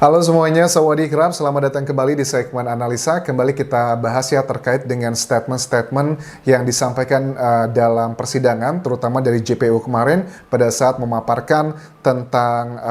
Halo semuanya, Sawadee-krap, selamat datang kembali di segmen analisa. Kembali kita bahas ya terkait dengan statement-statement yang disampaikan dalam persidangan, terutama dari JPU kemarin pada saat memaparkan tentang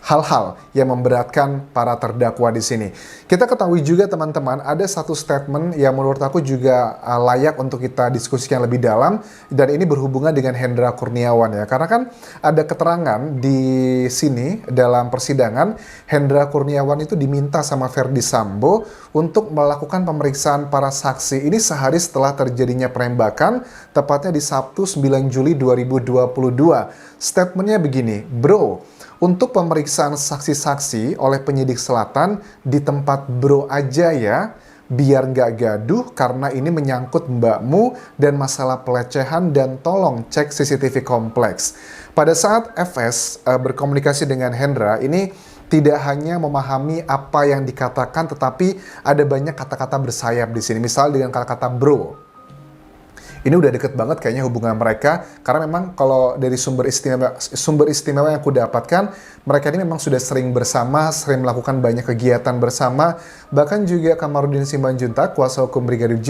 hal-hal yang memberatkan para terdakwa di sini. Kita ketahui juga teman-teman, ada satu statement yang menurut aku juga layak untuk kita diskusikan lebih dalam, dan ini berhubungan dengan Hendra Kurniawan ya. Karena kan ada keterangan di sini dalam persidangan, Hendra Kurniawan itu diminta sama Verdi Sambo untuk melakukan pemeriksaan para saksi. Ini sehari setelah terjadinya penembakan, tepatnya di Sabtu 9 Juli 2022. Statementnya begini, bro, untuk pemeriksaan saksi-saksi oleh penyidik selatan di tempat bro aja ya, biar nggak gaduh karena ini menyangkut mbakmu dan masalah pelecehan, dan tolong cek CCTV kompleks. Pada saat FS berkomunikasi dengan Hendra, ini tidak hanya memahami apa yang dikatakan, tetapi ada banyak kata-kata bersayap di sini. Misal dengan kata-kata bro. Ini udah deket banget kayaknya hubungan mereka, karena memang kalau dari sumber istimewa yang aku dapatkan, mereka ini memang sudah sering bersama, sering melakukan banyak kegiatan bersama. Bahkan juga Kamarudin Simanjuntak, kuasa hukum Brigadir J,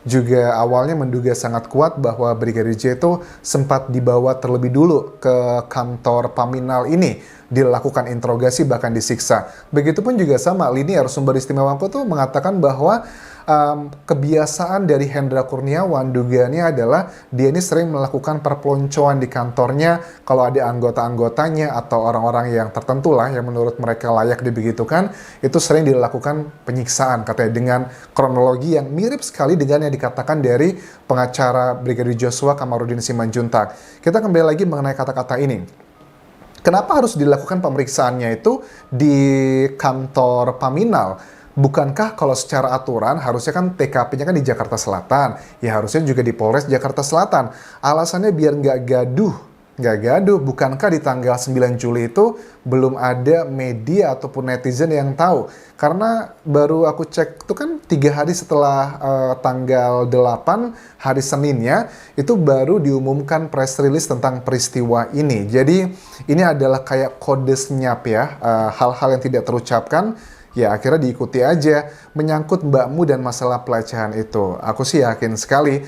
juga awalnya menduga sangat kuat bahwa Brigadir J itu sempat dibawa terlebih dulu ke kantor Paminal ini, dilakukan interogasi bahkan disiksa. Begitupun juga sama, Linier sumber istimewa aku tuh mengatakan bahwa kebiasaan dari Hendra Kurniawan dugaannya adalah dia ini sering melakukan perpeloncoan di kantornya kalau ada anggota-anggotanya atau orang-orang yang tertentu lah yang menurut mereka layak dibegitukan, itu sering dilakukan penyiksaan katanya dengan kronologi yang mirip sekali dengan yang dikatakan dari pengacara Brigadir Joshua Kamarudin Simanjuntak. Kita kembali lagi mengenai kata-kata ini. Kenapa harus dilakukan pemeriksaannya itu di kantor Paminal? Bukankah kalau secara aturan harusnya kan TKP-nya kan di Jakarta Selatan, ya harusnya juga di Polres Jakarta Selatan. Alasannya biar nggak gaduh. Bukankah di tanggal 9 Juli itu belum ada media ataupun netizen yang tahu? Karena baru aku cek itu kan 3 hari setelah tanggal 8, hari Seninnya, itu baru diumumkan press release tentang peristiwa ini. Jadi ini adalah kayak kode senyap ya, hal-hal yang tidak terucapkan, ya akhirnya diikuti aja, menyangkut mbakmu dan masalah pelecehan itu. Aku sih yakin sekali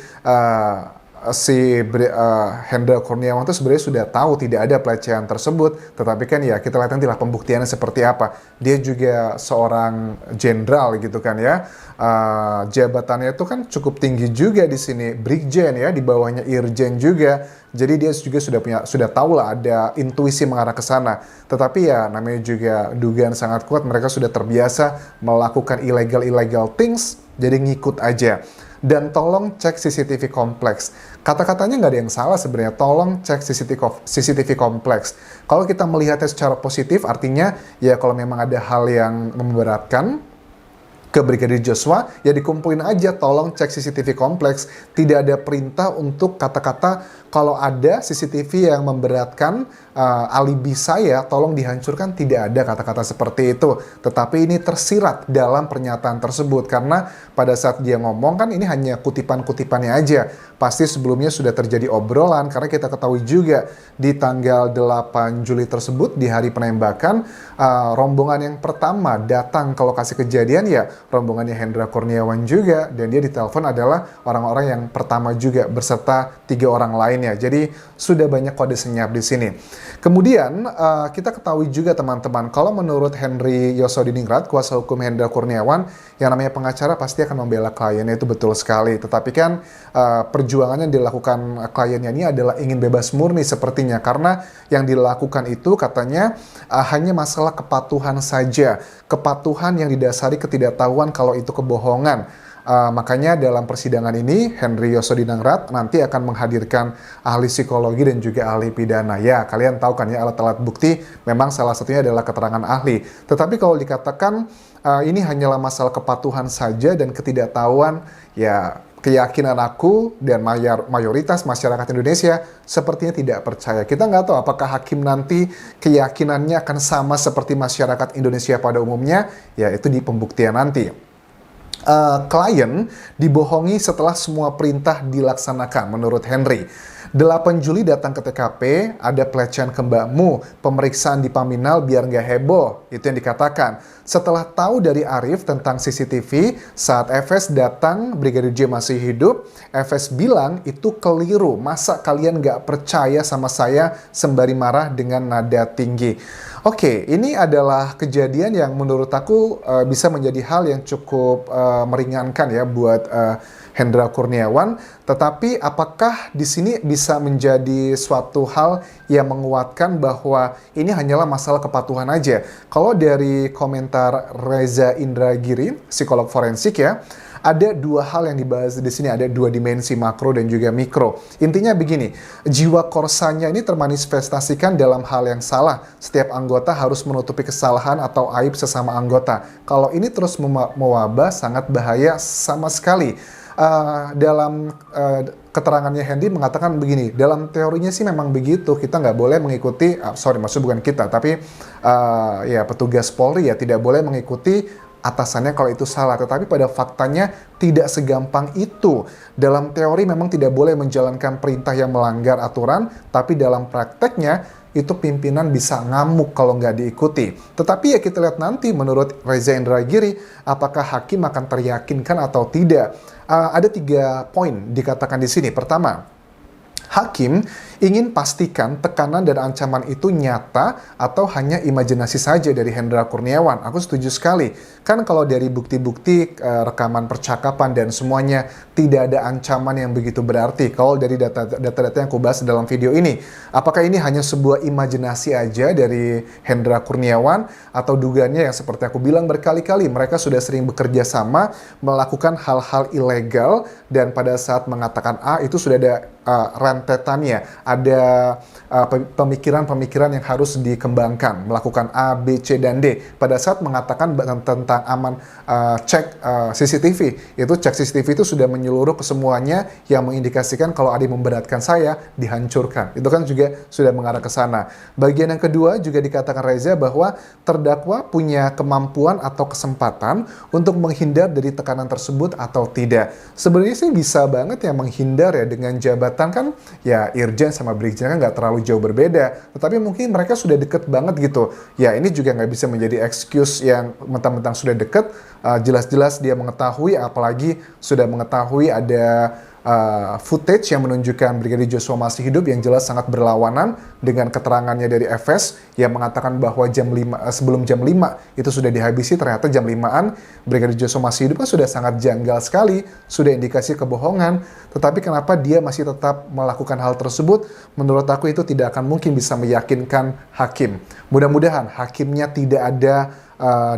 Hendra Kurniawan itu sebenarnya sudah tahu tidak ada pelecehan tersebut, tetapi kan ya kita lihat nantilah pembuktiannya seperti apa. Dia juga seorang jenderal gitu kan ya, jabatannya itu kan cukup tinggi juga di sini, Brigjen ya, di bawahnya Irjen juga. Jadi dia juga sudah tahu lah, ada intuisi mengarah ke sana. Tetapi ya namanya juga dugaan sangat kuat, mereka sudah terbiasa melakukan illegal things, jadi ngikut aja. Dan tolong cek CCTV kompleks. Kata-katanya nggak ada yang salah sebenarnya, tolong cek CCTV kompleks. Kalau kita melihatnya secara positif, artinya ya kalau memang ada hal yang memberatkan ke Brigadir Joshua, ya dikumpulin aja, tolong cek CCTV kompleks. Tidak ada perintah untuk kata-kata kalau ada CCTV yang memberatkan alibi saya, tolong dihancurkan. Tidak ada kata-kata seperti itu. Tetapi ini tersirat dalam pernyataan tersebut, karena pada saat dia ngomong kan ini hanya kutipan-kutipannya aja. Pasti sebelumnya sudah terjadi obrolan, karena kita ketahui juga di tanggal 8 Juli tersebut, di hari penembakan, rombongan yang pertama datang ke lokasi kejadian ya rombongannya Hendra Kurniawan juga, dan dia ditelepon adalah orang-orang yang pertama juga beserta 3 orang lainnya. Jadi sudah banyak kode senyap di sini. Kemudian kita ketahui juga teman-teman, kalau menurut Henry Yosodiningrat, kuasa hukum Hendra Kurniawan, yang namanya pengacara pasti akan membela kliennya, itu betul sekali. Tetapi kan perjuangan yang dilakukan kliennya ini adalah ingin bebas murni sepertinya, karena yang dilakukan itu katanya hanya masalah kepatuhan saja, kepatuhan yang didasari ketidaktahuan kalau itu kebohongan. Makanya dalam persidangan ini Henry Yosodiningrat nanti akan menghadirkan ahli psikologi dan juga ahli pidana. Ya, kalian tahu kan ya, alat-alat bukti memang salah satunya adalah keterangan ahli. Tetapi kalau dikatakan ini hanyalah masalah kepatuhan saja dan ketidaktahuan, ya keyakinan aku dan mayoritas masyarakat Indonesia sepertinya tidak percaya. Kita nggak tahu apakah hakim nanti keyakinannya akan sama seperti masyarakat Indonesia pada umumnya, ya itu di pembuktian nanti. Klien dibohongi setelah semua perintah dilaksanakan menurut Henry. 8 Juli datang ke TKP, ada pelecehan ke mbakmu, pemeriksaan di Paminal biar nggak heboh, itu yang dikatakan. Setelah tahu dari Arif tentang CCTV, saat FS datang, Brigadir J masih hidup, FS bilang itu keliru, masa kalian nggak percaya sama saya, sembari marah dengan nada tinggi. Oke, ini adalah kejadian yang menurut aku bisa menjadi hal yang cukup meringankan ya buat Hendra Kurniawan, tetapi apakah di sini bisa menjadi suatu hal yang menguatkan bahwa ini hanyalah masalah kepatuhan aja? Kalau dari komentar Reza Indragiri, psikolog forensik ya, ada dua hal yang dibahas di sini, ada dua dimensi makro dan juga mikro. Intinya begini, jiwa korsanya ini termanifestasikan dalam hal yang salah. Setiap anggota harus menutupi kesalahan atau aib sesama anggota. Kalau ini terus mewabah, sangat bahaya sama sekali. Dalam keterangannya Hendy mengatakan begini, dalam teorinya sih memang begitu, kita nggak boleh mengikuti, maksud bukan kita, tapi ya petugas Polri ya tidak boleh mengikuti atasannya kalau itu salah, tetapi pada faktanya tidak segampang itu. Dalam teori memang tidak boleh menjalankan perintah yang melanggar aturan, tapi dalam prakteknya itu pimpinan bisa ngamuk kalau nggak diikuti. Tetapi ya kita lihat nanti menurut Reza Indragiri, apakah hakim akan teryakinkan atau tidak. Ada 3 poin dikatakan di sini. Pertama, hakim ingin pastikan tekanan dan ancaman itu nyata atau hanya imajinasi saja dari Hendra Kurniawan. Aku setuju sekali. Kan kalau dari bukti-bukti rekaman percakapan dan semuanya tidak ada ancaman yang begitu berarti. Kalau dari data-data yang aku bahas dalam video ini, apakah ini hanya sebuah imajinasi aja dari Hendra Kurniawan atau dugaannya yang seperti aku bilang berkali-kali mereka sudah sering bekerja sama melakukan hal-hal ilegal dan pada saat mengatakan A itu sudah ada rentetannya, ada pemikiran-pemikiran yang harus dikembangkan, melakukan A, B, C, dan D. Pada saat mengatakan tentang aman cek CCTV, itu cek CCTV itu sudah menyeluruh ke semuanya yang mengindikasikan kalau ada yang memberatkan saya, dihancurkan. Itu kan juga sudah mengarah ke sana. Bagian yang kedua juga dikatakan Reza bahwa terdakwa punya kemampuan atau kesempatan untuk menghindar dari tekanan tersebut atau tidak. Sebenarnya sih bisa banget ya menghindar ya dengan jabatan kan ya Irjen sama Brigjen kan nggak terlalu jauh berbeda, tetapi mungkin mereka sudah deket banget gitu. Ya ini juga nggak bisa menjadi excuse yang mentang-mentang sudah deket, jelas-jelas dia mengetahui, apalagi sudah mengetahui ada footage yang menunjukkan Brigadir Joshua masih hidup yang jelas sangat berlawanan dengan keterangannya dari FS yang mengatakan bahwa sebelum jam 5 itu sudah dihabisi, ternyata jam 5-an Brigadir Joshua masih hidup kan sudah sangat janggal sekali, sudah indikasi kebohongan. Tetapi kenapa dia masih tetap melakukan hal tersebut? Menurut aku itu tidak akan mungkin bisa meyakinkan hakim. Mudah-mudahan hakimnya tidak ada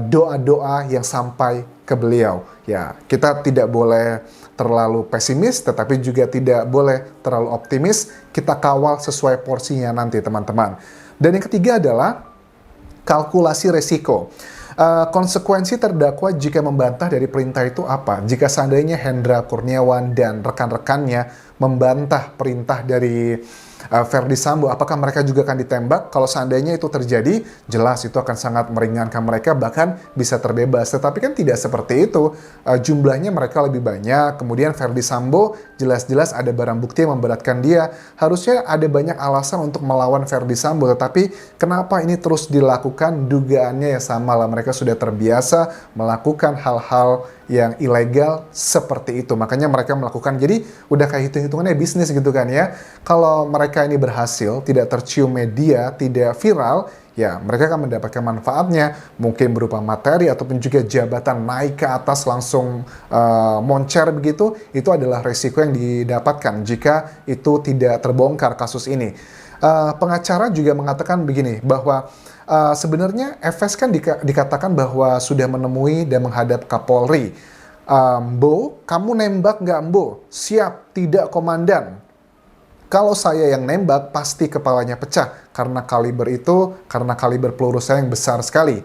doa-doa yang sampai ke beliau. Ya, kita tidak boleh terlalu pesimis, tetapi juga tidak boleh terlalu optimis. Kita kawal sesuai porsinya nanti, teman-teman. Dan yang ketiga adalah kalkulasi resiko. Konsekuensi terdakwa jika membantah dari perintah itu apa? Jika seandainya Hendra Kurniawan dan rekan-rekannya membantah perintah dari Verdi Sambo, apakah mereka juga akan ditembak? Kalau seandainya itu terjadi, jelas itu akan sangat meringankan mereka, bahkan bisa terbebas. Tetapi kan tidak seperti itu. Jumlahnya mereka lebih banyak, kemudian Verdi Sambo jelas-jelas ada barang bukti yang memberatkan dia. Harusnya ada banyak alasan untuk melawan Verdi Sambo, tetapi kenapa ini terus dilakukan? Dugaannya ya sama lah, mereka sudah terbiasa melakukan hal-hal yang ilegal seperti itu. Makanya mereka melakukan, jadi udah kayak hitung-hitungannya bisnis gitu kan ya. Kalau mereka ini berhasil, tidak tercium media, tidak viral, ya mereka akan mendapatkan manfaatnya, mungkin berupa materi ataupun juga jabatan naik ke atas langsung moncer begitu. Itu adalah resiko yang didapatkan jika itu tidak terbongkar kasus ini. Pengacara juga mengatakan begini, bahwa sebenarnya FS kan dikatakan bahwa sudah menemui dan menghadap Kapolri. Mbo, kamu nembak nggak Mbo? Siap, tidak komandan. Kalau saya yang nembak, pasti kepalanya pecah. Karena kaliber peluru saya yang besar sekali.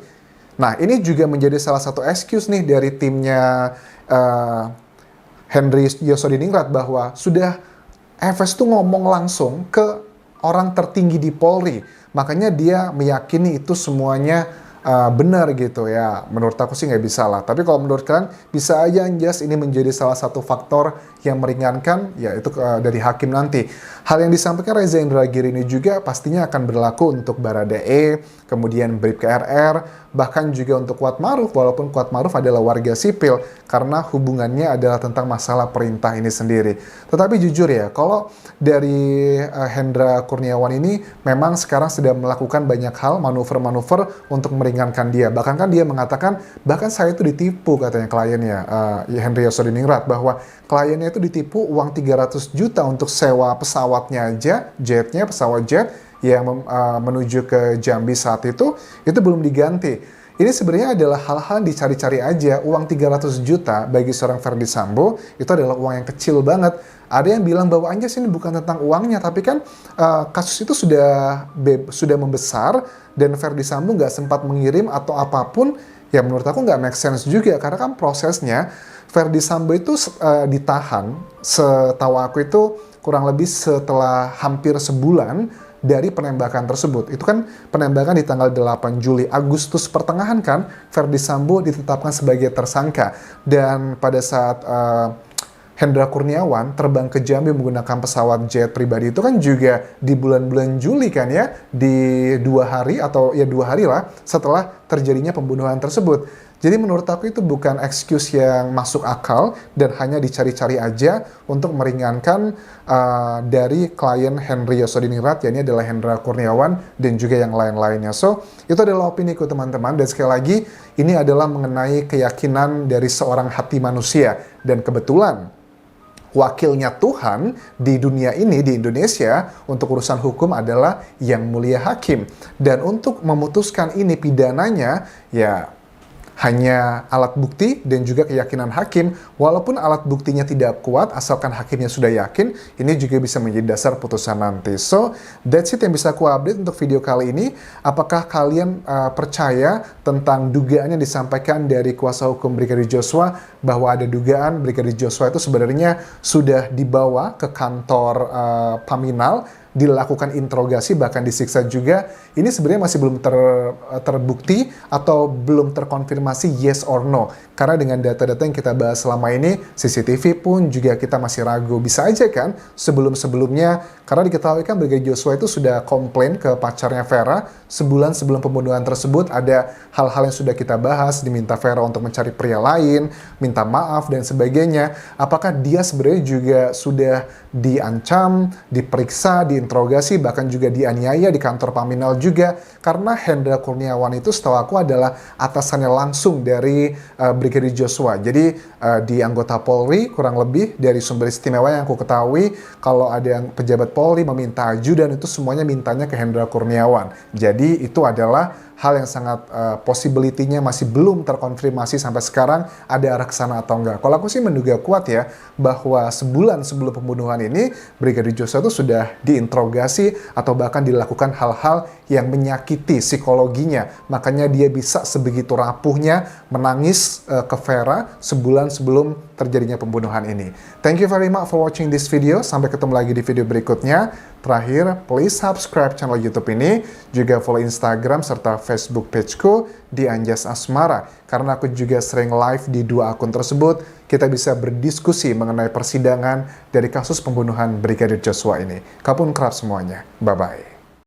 Nah, ini juga menjadi salah satu excuse nih dari timnya Henry Yosodiningrat, bahwa sudah FS tuh ngomong langsung ke orang tertinggi di Polri. Makanya dia meyakini itu semuanya benar gitu ya. Menurut aku sih nggak bisa lah. Tapi kalau menurut kalian, bisa aja Anjas ini menjadi salah satu faktor yang meringankan, yaitu dari hakim nanti. Hal yang disampaikan Reza Indragiri ini juga pastinya akan berlaku untuk Baradae, kemudian Bribka RR, bahkan juga untuk Kuatmaruf, walaupun Kuatmaruf adalah warga sipil, karena hubungannya adalah tentang masalah perintah ini sendiri. Tetapi jujur ya, kalau dari Hendra Kurniawan ini memang sekarang sedang melakukan banyak hal, manuver-manuver untuk meringankan dia. Bahkan kan dia mengatakan, bahkan saya itu ditipu katanya kliennya, Henry Yosodiningrat, bahwa kliennya itu ditipu uang 300 juta untuk sewa pesawatnya aja, jetnya, pesawat jet, yang menuju ke Jambi saat itu belum diganti. Ini sebenarnya adalah hal-hal yang dicari-cari aja. Uang 300 juta bagi seorang Ferdy Sambo itu adalah uang yang kecil banget. Ada yang bilang bahwa anjas ini bukan tentang uangnya, tapi kan kasus itu sudah membesar dan Ferdy Sambo nggak sempat mengirim atau apapun. Ya menurut aku nggak make sense juga, karena kan prosesnya Ferdy Sambo itu ditahan, setahu aku itu kurang lebih setelah hampir sebulan dari penembakan tersebut. Itu kan penembakan di tanggal 8 Juli. Agustus pertengahan kan Ferdy Sambo ditetapkan sebagai tersangka. Dan pada saat Hendra Kurniawan terbang ke Jambi menggunakan pesawat jet pribadi itu kan juga di bulan-bulan Juli kan ya, di 2 hari atau ya 2 hari lah setelah terjadinya pembunuhan tersebut. Jadi menurut aku itu bukan excuse yang masuk akal dan hanya dicari-cari aja untuk meringankan dari klien Henry Yosodiningrat, yakni adalah Hendra Kurniawan dan juga yang lain-lainnya. So, itu adalah opini ku teman-teman, dan sekali lagi ini adalah mengenai keyakinan dari seorang hati manusia, dan kebetulan wakilnya Tuhan di dunia ini, di Indonesia, untuk urusan hukum adalah Yang Mulia Hakim. Dan untuk memutuskan ini pidananya, ya hanya alat bukti dan juga keyakinan hakim. Walaupun alat buktinya tidak kuat, asalkan hakimnya sudah yakin, ini juga bisa menjadi dasar putusan nanti. So, that's it yang bisa aku update untuk video kali ini. Apakah kalian percaya tentang dugaan yang disampaikan dari kuasa hukum Brigadir Joshua, bahwa ada dugaan Brigadir Joshua itu sebenarnya sudah dibawa ke kantor Paminal, dilakukan interogasi, bahkan disiksa juga? Ini sebenarnya masih belum terbukti atau belum terkonfirmasi yes or no. Karena dengan data-data yang kita bahas selama ini, CCTV pun juga kita masih ragu. Bisa aja kan sebelum-sebelumnya, karena diketahui kan Brigadir Joshua itu sudah komplain ke pacarnya Vera sebulan sebelum pembunuhan tersebut. Ada hal-hal yang sudah kita bahas, diminta Vera untuk mencari pria lain, minta maaf dan sebagainya. Apakah dia sebenarnya juga sudah diancam, diperiksa, diinterogasi, bahkan juga dianiaya di kantor Paminal juga? Karena Hendra Kurniawan itu setahu aku adalah atasannya langsung dari Brigadir Joshua. Jadi di anggota Polri, kurang lebih dari sumber istimewa yang aku ketahui, kalau ada yang pejabat Polri meminta ajudan, itu semuanya mintanya ke Hendra Kurniawan. Jadi itu adalah hal yang sangat possibility-nya masih belum terkonfirmasi sampai sekarang ada arah ke sana atau enggak. Kalau aku sih menduga kuat ya, bahwa sebulan sebelum pembunuhan ini Brigadir Joshua itu sudah diinterogasi atau bahkan dilakukan hal-hal yang menyakiti psikologinya. Makanya dia bisa sebegitu rapuhnya menangis ke Vera sebulan sebelum terjadinya pembunuhan ini. Thank you very much for watching this video. Sampai ketemu lagi di video berikutnya. Terakhir, please subscribe channel YouTube ini, juga follow Instagram serta Facebook pageku di Anjas Asmara. Karena aku juga sering live di 2 akun tersebut, kita bisa berdiskusi mengenai persidangan dari kasus pembunuhan Brigadir Joshua ini. Kapun kerap semuanya. Bye-bye.